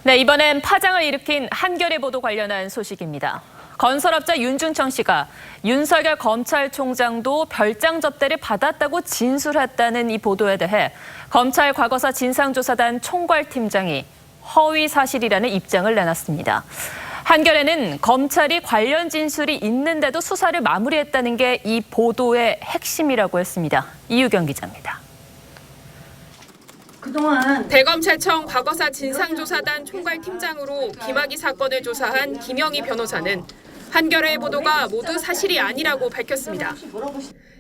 네, 이번엔 파장을 일으킨 한겨레 보도 관련한 소식입니다. 건설업자 윤중천 씨가 윤석열 검찰총장도 별장 접대를 받았다고 진술했다는 이 보도에 대해 검찰 과거사 진상조사단 총괄팀장이 허위 사실이라는 입장을 내놨습니다. 한겨레는 검찰이 관련 진술이 있는데도 수사를 마무리했다는 게 이 보도의 핵심이라고 했습니다. 이유경 기자입니다. 대검찰청 과거사 진상조사단 총괄팀장으로 김학의 사건을 조사한 김영희 변호사는 한겨레의 보도가 모두 사실이 아니라고 밝혔습니다.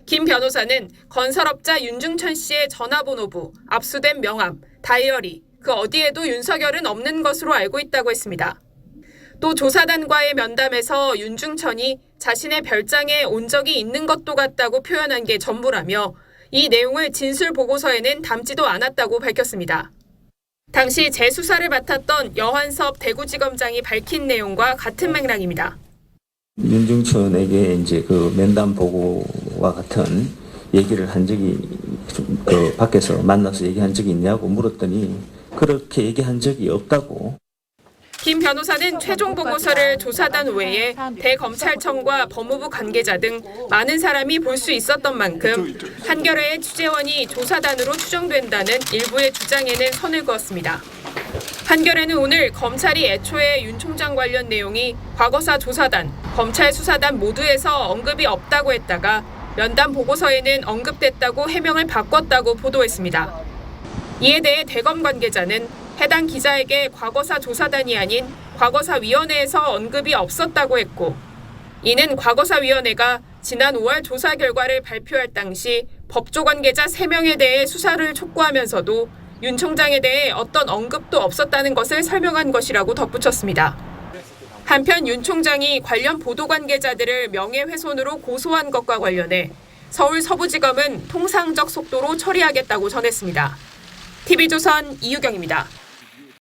김 변호사는 건설업자 윤중천 씨의 전화번호부, 압수된 명함, 다이어리, 그 어디에도 윤석열은 없는 것으로 알고 있다고 했습니다. 또 조사단과의 면담에서 윤중천이 자신의 별장에 온 적이 있는 것도 같다고 표현한 게 전부라며 이 내용을 진술 보고서에는 담지도 않았다고 밝혔습니다. 당시 재수사를 맡았던 여한섭 대구지검장이 밝힌 내용과 같은 맥락입니다. 윤중천에게 이제 그 면담 보고와 같은 얘기를 한 적이 그 밖에서 만나서 얘기한 적이 있냐고 물었더니 그렇게 얘기한 적이 없다고. 김 변호사는 최종 보고서를 조사단 외에 대검찰청과 법무부 관계자 등 많은 사람이 볼 수 있었던 만큼 한겨레의 취재원이 조사단으로 추정된다는 일부의 주장에는 선을 그었습니다. 한겨레는 오늘 검찰이 애초에 윤 총장 관련 내용이 과거사 조사단, 검찰 수사단 모두에서 언급이 없다고 했다가 면담 보고서에는 언급됐다고 해명을 바꿨다고 보도했습니다. 이에 대해 대검 관계자는 해당 기자에게 과거사 조사단이 아닌 과거사위원회에서 언급이 없었다고 했고, 이는 과거사위원회가 지난 5월 조사 결과를 발표할 당시 법조 관계자 3명에 대해 수사를 촉구하면서도 윤 총장에 대해 어떤 언급도 없었다는 것을 설명한 것이라고 덧붙였습니다. 한편 윤 총장이 관련 보도 관계자들을 명예훼손으로 고소한 것과 관련해 서울 서부지검은 통상적 속도로 처리하겠다고 전했습니다. TV조선 이유경입니다.